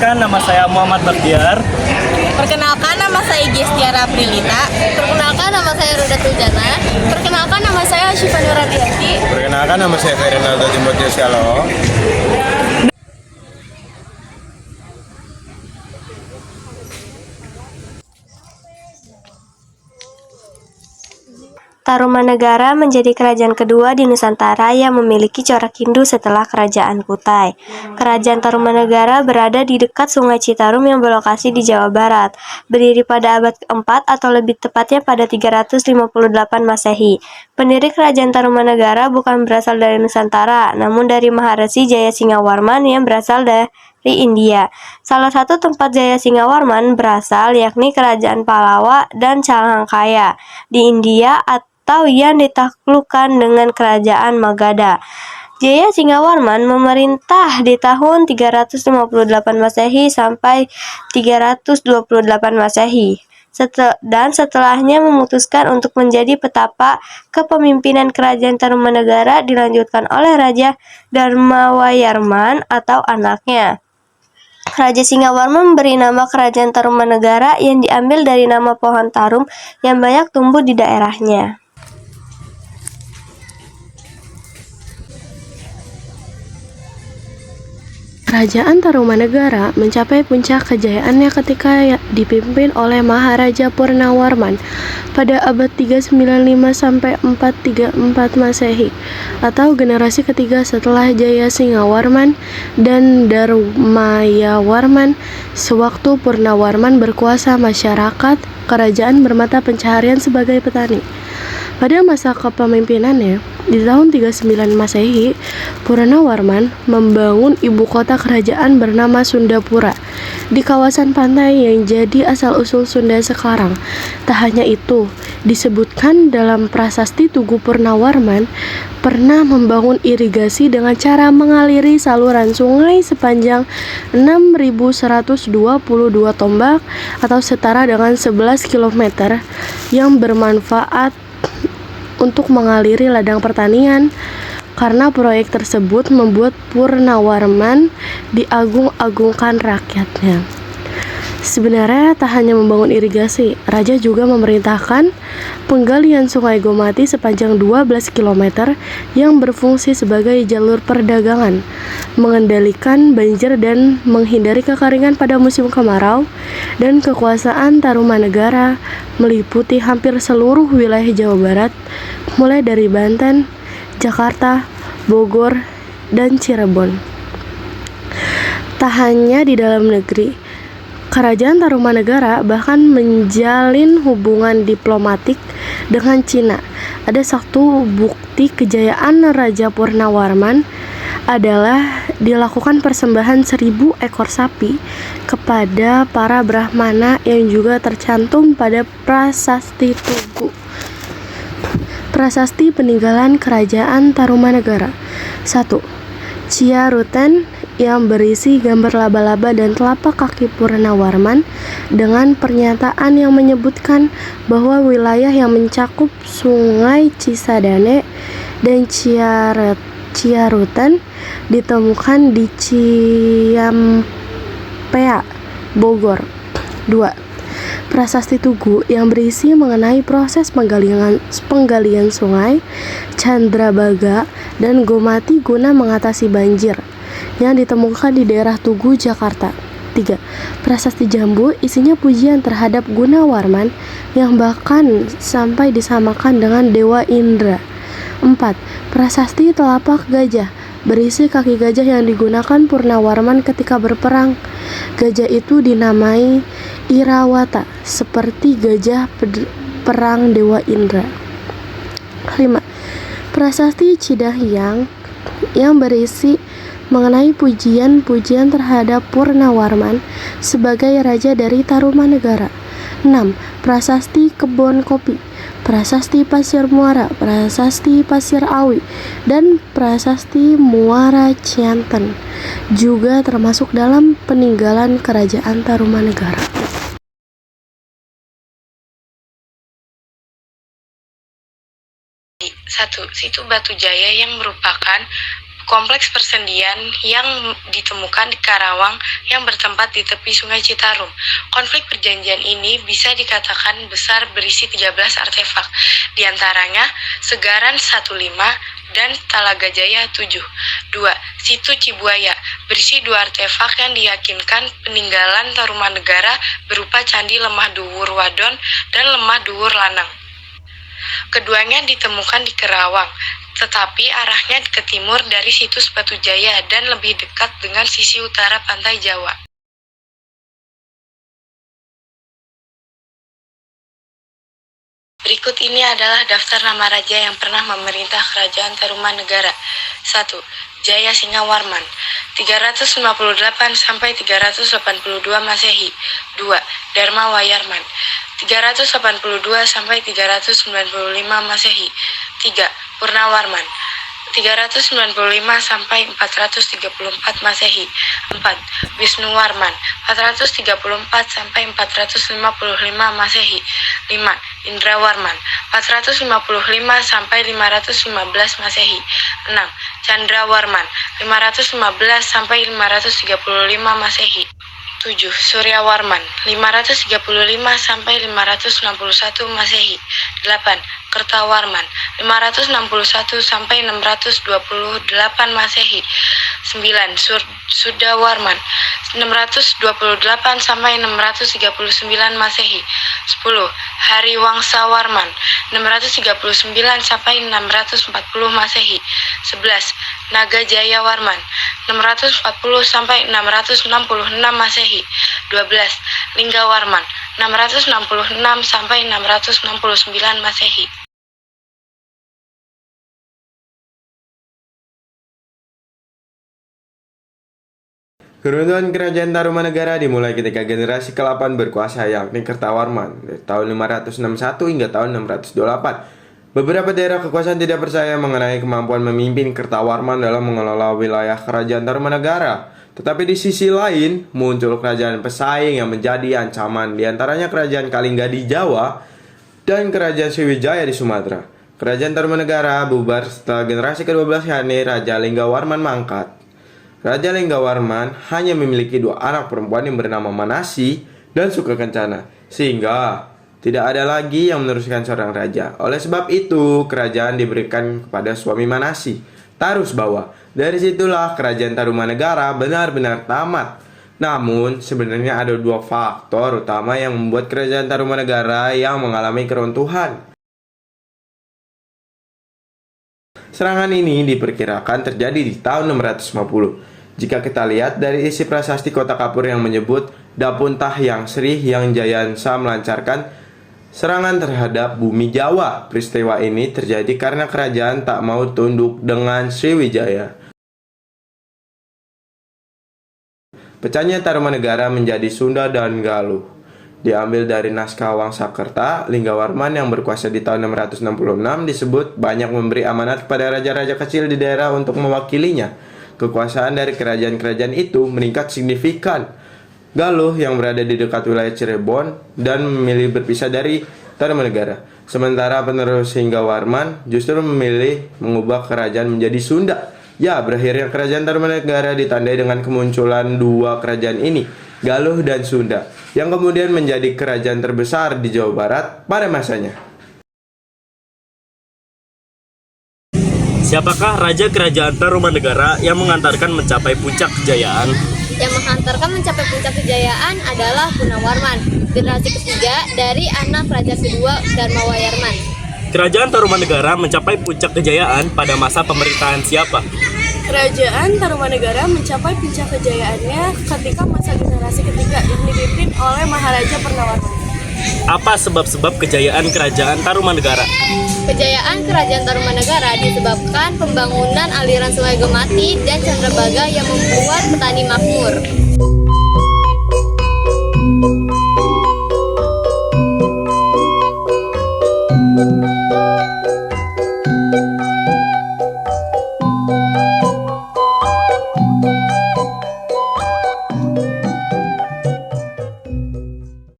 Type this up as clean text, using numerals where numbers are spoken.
Perkenalkan, nama saya Muhammad Baktiar. Perkenalkan, nama saya Gestiara Prilita. Perkenalkan, nama saya Ruda Tuljana. Perkenalkan, nama saya Syifa Nuradiati. Perkenalkan, nama saya Ferinaldo Timoteo Sialo. Tarumanegara menjadi kerajaan kedua di Nusantara yang memiliki corak Hindu setelah Kerajaan Kutai. Kerajaan Tarumanegara berada di dekat Sungai Citarum yang berlokasi di Jawa Barat, berdiri pada abad keempat atau lebih tepatnya pada 358 Masehi. Pendiri Kerajaan Tarumanegara bukan berasal dari Nusantara, namun dari Maharesi Jayasingawarman yang berasal dari India. Salah satu tempat Jayasingawarman berasal yakni Kerajaan Pallava dan Calangkaya di India atau yang ditaklukkan dengan Kerajaan Magadha. Jayasingawarman memerintah di tahun 358 Masehi sampai 328 Masehi. Dan setelahnya memutuskan untuk menjadi petapa kepemimpinan Kerajaan Tarumanegara dilanjutkan oleh Raja Dharmawayarman atau anaknya. Raja Singawarman memberi nama Kerajaan Tarumanegara yang diambil dari nama pohon tarum yang banyak tumbuh di daerahnya. Kerajaan Tarumanegara mencapai puncak kejayaannya ketika dipimpin oleh Maharaja Purnawarman pada abad 395 sampai 434 Masehi atau generasi ketiga setelah Jayasingawarman dan Dharmayawarman. Sewaktu Purnawarman berkuasa, masyarakat kerajaan bermata pencaharian sebagai petani. Pada masa kepemimpinannya, di tahun 39 Masehi, Purnawarman membangun ibu kota kerajaan bernama Sundapura di kawasan pantai yang jadi asal-usul Sunda sekarang. Tak hanya itu, disebutkan dalam prasasti Tugu Purnawarman pernah membangun irigasi dengan cara mengaliri saluran sungai sepanjang 6.122 tombak atau setara dengan 11 km yang bermanfaat untuk mengaliri ladang pertanian. Karena proyek tersebut membuat Purnawarman diagung-agungkan rakyatnya. Sebenarnya tak hanya membangun irigasi, raja juga memerintahkan penggalian Sungai Gomati sepanjang 12 km yang berfungsi sebagai jalur perdagangan, mengendalikan banjir dan menghindari kekeringan pada musim kemarau. Dan kekuasaan Tarumanegara meliputi hampir seluruh wilayah Jawa Barat, mulai dari Banten, Jakarta, Bogor, dan Cirebon. Tak hanya di dalam negeri, Kerajaan Tarumanegara bahkan menjalin hubungan diplomatik dengan Cina. Ada satu bukti kejayaan Raja Purnawarman adalah dilakukan persembahan 1.000 ekor sapi kepada para Brahmana yang juga tercantum pada prasasti Tugu. Prasasti peninggalan Kerajaan Tarumanegara. 1. Ciaruten yang berisi gambar laba-laba dan telapak kaki Purnawarman dengan pernyataan yang menyebutkan bahwa wilayah yang mencakup Sungai Cisadane dan Ciaruten ditemukan di Ciampea, Bogor. 2. Prasasti Tugu yang berisi mengenai proses penggalian sungai Candrabaga dan Gomati guna mengatasi banjir yang ditemukan di daerah Tugu, Jakarta. 3. Prasasti Jambu isinya pujian terhadap Gunawarman yang bahkan sampai disamakan dengan Dewa Indra. 4. Prasasti Telapak Gajah berisi kaki gajah yang digunakan Purnawarman ketika berperang. Gajah itu dinamai Irawata, seperti gajah perang Dewa Indra. 5. Prasasti Cidahyang yang berisi mengenai pujian-pujian terhadap Purnawarman sebagai raja dari Tarumanegara. 6. Prasasti Kebon Kopi, Prasasti Pasir Muara, Prasasti Pasir Awi, dan Prasasti Muara Cianten juga termasuk dalam peninggalan Kerajaan Tarumanegara. 1. Situ Batu Jaya yang merupakan kompleks persendian yang ditemukan di Karawang yang bertempat di tepi Sungai Citarum. Konflik perjanjian ini bisa dikatakan besar, berisi 13 artefak, diantaranya Segaran 15 dan Talaga Jaya 7. 2. Situ Cibuaya, berisi 2 artefak yang diyakinkan peninggalan Tarumanegara berupa Candi Lemah Duwur Wadon dan Lemah Duwur Lanang. Keduanya ditemukan di Karawang, tetapi arahnya ke timur dari situs Batu Jaya dan lebih dekat dengan sisi utara pantai Jawa. Berikut ini adalah daftar nama raja yang pernah memerintah Kerajaan Tarumanegara. 1. Jaya Singawarman 358 sampai 382 Masehi. 2. Dharma Wayarman 382 sampai 395 Masehi. 3. Purnawarman 395 sampai 434 Masehi. 4. Wisnuwarman 434 sampai 455 Masehi. 5. Indrawarman 455 sampai 515 Masehi. 6. Candrawarman 515 sampai 535 Masehi. 7. Suryawarman 535 sampai 561 Masehi. 8. Kertawarman 561 sampai 628 Masehi. 9. Sudawarman 628 sampai 639 Masehi. 10. Hariwangsawarman 639 sampai 640 Masehi. 11. Nagajayawarman 640 sampai 666 Masehi. 12. Linggawarman 666 sampai 669 Masehi. Keruntuhan Kerajaan Tarumanegara dimulai ketika generasi ke-8 berkuasa, yakni Kertawarman dari tahun 561 hingga tahun 628. Beberapa daerah kekuasaan tidak percaya mengenai kemampuan memimpin Kertawarman dalam mengelola wilayah Kerajaan Tarumanegara. Tetapi di sisi lain, muncul kerajaan pesaing yang menjadi ancaman, diantaranya Kerajaan Kalingga di Jawa dan Kerajaan Sriwijaya di Sumatera. Kerajaan Tarumanegara bubar setelah generasi ke-12, yakni Raja Linggawarman mangkat. Raja Linggawarman hanya memiliki 2 anak perempuan yang bernama Manasi dan Sukakencana, sehingga tidak ada lagi yang meneruskan seorang raja. Oleh sebab itu, kerajaan diberikan kepada suami Manasi, Tarusbawa. Dari situlah Kerajaan Tarumanegara benar-benar tamat. Namun, sebenarnya ada 2 faktor utama yang membuat Kerajaan Tarumanegara yang mengalami keruntuhan. Serangan ini diperkirakan terjadi di tahun 650. Jika kita lihat dari isi prasasti Kota Kapur yang menyebut Dapuntah yang Sri yang Jayansa melancarkan serangan terhadap bumi Jawa. Peristiwa ini terjadi karena kerajaan tak mau tunduk dengan Sriwijaya. Pecahnya Tarumanegara menjadi Sunda dan Galuh diambil dari naskah Wangsakerta. Linggawarman yang berkuasa di tahun 666 disebut banyak memberi amanat kepada raja-raja kecil di daerah untuk mewakilinya. Kekuasaan dari kerajaan-kerajaan itu meningkat signifikan. Galuh yang berada di dekat wilayah Cirebon dan memilih berpisah dari Tarumanegara. Sementara penerus Linggawarman justru memilih mengubah kerajaan menjadi Sunda. Ya, berakhirnya Kerajaan Tarumanegara ditandai dengan kemunculan 2 kerajaan ini, Galuh dan Sunda, yang kemudian menjadi kerajaan terbesar di Jawa Barat pada masanya. Siapakah Raja Kerajaan Tarumanegara yang mengantarkan mencapai puncak kejayaan? Yang menghantarkan mencapai puncak kejayaan adalah Gunawarman, generasi ketiga dari anak Raja kedua Dharma Wayarman. Kerajaan Tarumanegara mencapai puncak kejayaan pada masa pemerintahan siapa? Kerajaan Tarumanegara mencapai puncak kejayaannya ketika masa generasi ketiga yang dipimpin oleh Maharaja Purnawarman. Apa sebab-sebab kejayaan Kerajaan Tarumanegara? Kejayaan Kerajaan Tarumanegara disebabkan pembangunan aliran Sungai Gemati dan Candrabaga yang membuat petani makmur.